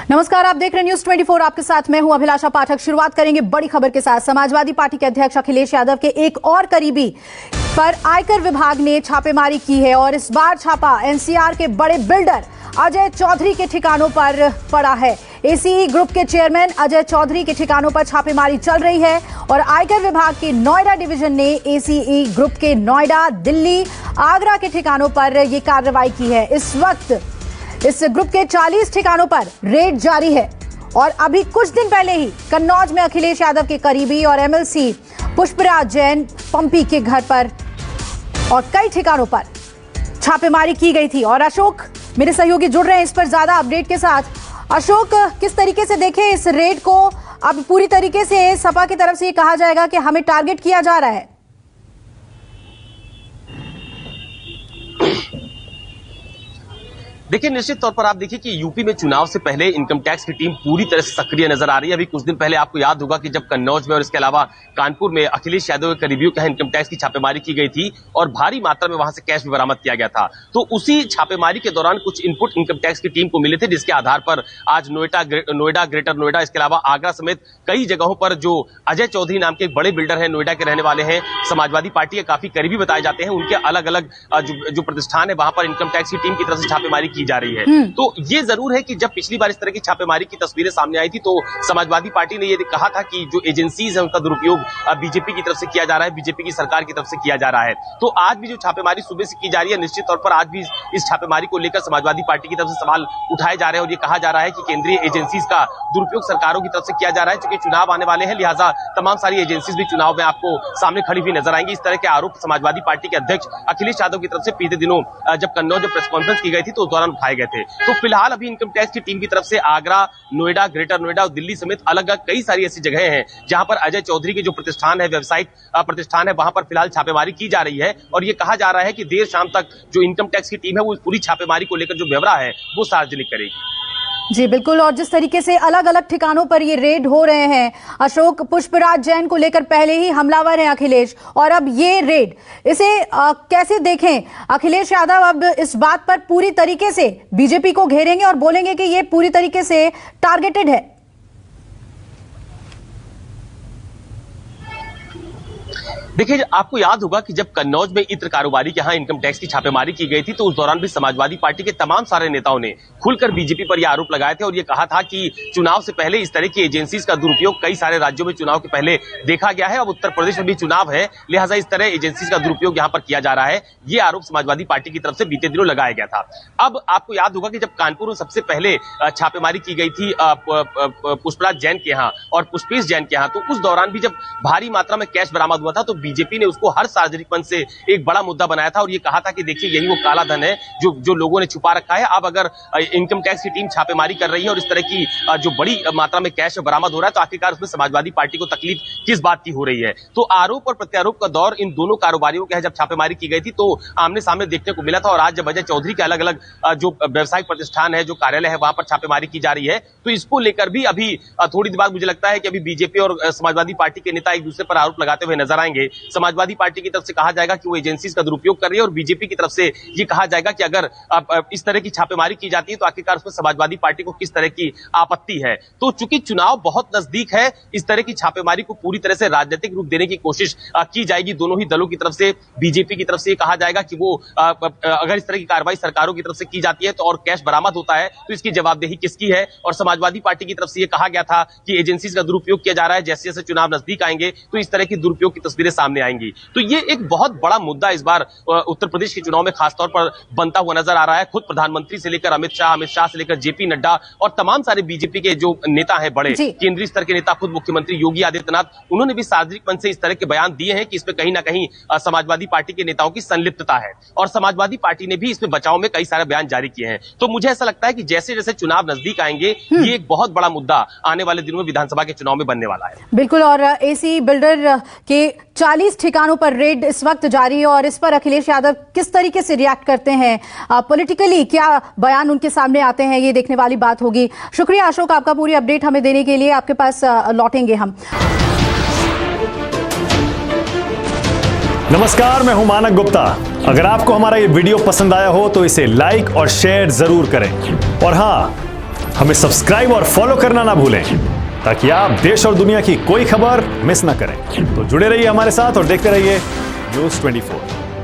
नमस्कार, आप देख रहे हैं न्यूज 24। आपके साथ मैं हूं अभिलाषा पाठक। शुरुआत करेंगे बड़ी खबर के साथ। समाजवादी पार्टी के अध्यक्ष अखिलेश यादव के एक और करीबी पर आयकर विभाग ने छापेमारी की है और इस बार छापा एनसीआर के बड़े बिल्डर अजय चौधरी के ठिकानों पर पड़ा है। एसीई ग्रुप के चेयरमैन अजय चौधरी के ठिकानों पर छापेमारी चल रही है और आयकर विभाग के नोएडा डिवीजन ने एसीई ग्रुप के नोएडा, दिल्ली, आगरा के ठिकानों पर यह कार्रवाई की है। इस वक्त इस ग्रुप के 40 ठिकानों पर रेड जारी है और अभी कुछ दिन पहले ही कन्नौज में अखिलेश यादव के करीबी और एमएलसी पुष्पराज जैन पंपी के घर पर और कई ठिकानों पर छापेमारी की गई थी। और अशोक मेरे सहयोगी जुड़ रहे हैं इस पर ज्यादा अपडेट के साथ। अशोक, किस तरीके से देखें इस रेड को? अब पूरी तरीके से सपा की तरफ से ये कहा जाएगा कि हमें टारगेट किया जा रहा है। देखिए, निश्चित तौर पर आप देखिए कि यूपी में चुनाव से पहले इनकम टैक्स की टीम पूरी तरह से सक्रिय नजर आ रही है। अभी कुछ दिन पहले आपको याद होगा कि जब कन्नौज में और इसके अलावा कानपुर में अखिलेश यादव के करीबियों के इनकम टैक्स की छापेमारी की गई थी और भारी मात्रा में वहां से कैश भी बरामद किया गया था। तो उसी छापेमारी के दौरान कुछ इनपुट इनकम टैक्स की टीम को मिले थे, जिसके आधार पर आज नोएडा, ग्रेटर नोएडा, इसके अलावा आगरा समेत कई जगहों पर जो अजय चौधरी नाम के एक बड़े बिल्डर है, नोएडा के रहने वाले हैं, समाजवादी पार्टी के काफी करीबी बताए जाते हैं, उनके अलग अलग जो प्रतिष्ठान है वहां पर इनकम टैक्स की टीम की तरफ से छापेमारी की जा रही है। तो ये जरूर है कि जब पिछली बार इस तरह की छापेमारी की तस्वीरें सामने आई थी तो समाजवादी पार्टी ने ये कहा था कि जो एजेंसीज है उनका दुरुपयोग बीजेपी की तरफ से किया जा रहा है, बीजेपी की सरकार की तरफ से किया जा रहा है। तो आज भी जो छापेमारी सुबह से की जा रही है, निश्चित तौर पर आज भी इस छापेमारी को लेकर समाजवादी पार्टी की तरफ से सवाल उठाए जा रहे हैं और ये कहा जा रहा है कि केंद्रीय एजेंसीज का दुरुपयोग सरकारों की तरफ से किया जा रहा है। चूंकि चुनाव आने वाले हैं, लिहाजा तमाम सारी एजेंसीज भी चुनाव में आपको सामने खड़ी हुई नजर आएंगी। इस तरह के आरोप समाजवादी पार्टी के अध्यक्ष अखिलेश यादव की तरफ से बीते दिनों जब कन्नौज प्रेस कॉन्फ्रेंस की गई थी तो उस दौरान उठाए गए थे। तो फिलहाल अभी इनकम टैक्स की टीम की तरफ से आगरा, नोएडा, ग्रेटर नोएडा और दिल्ली समेत अलग अलग कई सारी ऐसी जगह हैं जहां पर अजय चौधरी के जो प्रतिष्ठान है, व्यावसायिक प्रतिष्ठान है, वहां पर फिलहाल छापेमारी की जा रही है और ये कहा जा रहा है कि देर शाम तक जो इनकम टैक्स की टीम है वो पूरी छापेमारी को लेकर जो ब्यौरा है वो सार्वजनिक करेगी। जी बिल्कुल। और जिस तरीके से अलग अलग ठिकानों पर ये रेड हो रहे हैं, अशोक, पुष्पराज जैन को लेकर पहले ही हमलावर हैं अखिलेश और अब ये रेड, इसे कैसे देखें? अखिलेश यादव अब इस बात पर पूरी तरीके से बीजेपी को घेरेंगे और बोलेंगे कि ये पूरी तरीके से टारगेटेड है। देखिए, आपको याद होगा कि जब कन्नौज में इत्र कारोबारी के यहाँ इनकम टैक्स की छापेमारी की गई थी तो उस दौरान भी समाजवादी पार्टी के तमाम सारे नेताओं ने खुलकर बीजेपी पर यह आरोप लगाए थे और ये कहा था कि चुनाव से पहले इस तरह की एजेंसीज का दुरुपयोग कई सारे राज्यों में चुनाव के पहले देखा गया है। अब उत्तर प्रदेश में भी चुनाव है, लिहाजा इस तरह एजेंसीज का दुरुपयोग यहाँ पर किया जा रहा है। ये आरोप समाजवादी पार्टी की तरफ से बीते दिनों लगाया गया था। अब आपको याद होगा कि जब कानपुर में सबसे पहले छापेमारी की गई थी पुष्पराज जैन के यहाँ और पुष्पेश जैन के यहाँ, तो उस दौरान भी जब भारी मात्रा में कैश बरामद हुआ था तो बीजेपी ने उसको हर सार्वजनिक मंच से एक बड़ा मुद्दा बनाया था और ये कहा था कि देखिए यही वो काला धन है जो लोगों ने छुपा रखा है। अब अगर इनकम टैक्स की टीम छापेमारी कर रही है और इस तरह की जो बड़ी मात्रा में कैश बरामद हो रहा है तो आखिरकार उसमें समाजवादी पार्टी को तकलीफ किस बात की हो रही है? तो आरोप और प्रत्यारोप का दौर इन दोनों कारोबारियों के जब छापेमारी की गई थी तो आमने सामने देखने को मिला था और आज जब अजय चौधरी के अलग अलग जो व्यवसायिक प्रतिष्ठान है, जो कार्यालय है, वहां पर छापेमारी की जा रही है तो इसको लेकर भी अभी थोड़ी देर बाद मुझे लगता है कि अभी बीजेपी और समाजवादी पार्टी के नेता एक दूसरे पर आरोप लगाते हुए नजर आएंगे। समाजवादी पार्टी की तरफ से कहा जाएगा कि वो एजेंसीज का दुरुपयोग कर रही है और बीजेपी की तरफ से ये कहा जाएगा कि अगर इस तरह की छापेमारी की जाती है तो आखिरकार उसमें समाजवादी पार्टी को किस तरह की आपत्ति है। तो चूंकि चुनाव बहुत नजदीक है, इस तरह की छापेमारी को पूरी तरह से राजनीतिक रूप देने की कोशिश की जाएगी दोनों ही दलों की तरफ से। बीजेपी की तरफ से कहा जाएगा कि वो अगर इस तरह की कार्रवाई सरकारों की तरफ से की जाती है तो और कैश बरामद होता है तो इसकी जवाबदेही किसकी है। और समाजवादी पार्टी की तरफ से यह कहा गया था कि एजेंसीज का दुरुपयोग किया जा रहा है, जैसे जैसे चुनाव नजदीक आएंगे तो इस तरह की दुरुपयोग की तस्वीरें सामने आएंगी। तो ये एक बहुत बड़ा मुद्दा इस बार उत्तर प्रदेश के चुनाव में खासतौर पर बनता हुआ नजर आ रहा है। खुद प्रधानमंत्री से लेकर अमित शाह से लेकर जेपी नड्डा और तमाम सारे बीजेपी के जो नेता हैं, बड़े केंद्रीय स्तर के नेता, खुद मुख्यमंत्री योगी आदित्यनाथ, उन्होंने भी सार्वजनिक मंच से इस तरह के बयान दिए हैं कि इसमें कहीं ना कहीं समाजवादी पार्टी के नेताओं की संलिप्तता है और समाजवादी पार्टी ने भी इसमें बचाव में कई सारे बयान जारी किए हैं। तो मुझे ऐसा लगता है कि जैसे जैसे चुनाव नजदीक आएंगे ये एक बहुत बड़ा मुद्दा आने वाले दिनों में विधानसभा के चुनाव में बनने वाला है। बिल्कुल। और एसी बिल्डर के 40 ठिकानों पर रेड इस वक्त जारी है और इस पर अखिलेश यादव किस तरीके से रिएक्ट करते हैं, पॉलिटिकली क्या बयान उनके सामने आते हैं, ये देखने वाली बात होगी। शुक्रिया अशोक आपका पूरी अपडेट हमें देने के लिए। आपके पास लौटेंगे हम। नमस्कार, मैं हूं मानक गुप्ता। अगर आपको हमारा ये वीडियो पसंद आया हो तो इसे लाइक और शेयर जरूर करें और हां, हमें सब्सक्राइब और फॉलो करना ना भूलें ताकि आप देश और दुनिया की कोई खबर मिस ना करें। तो जुड़े रहिए हमारे साथ और देखते रहिए न्यूज़ 24।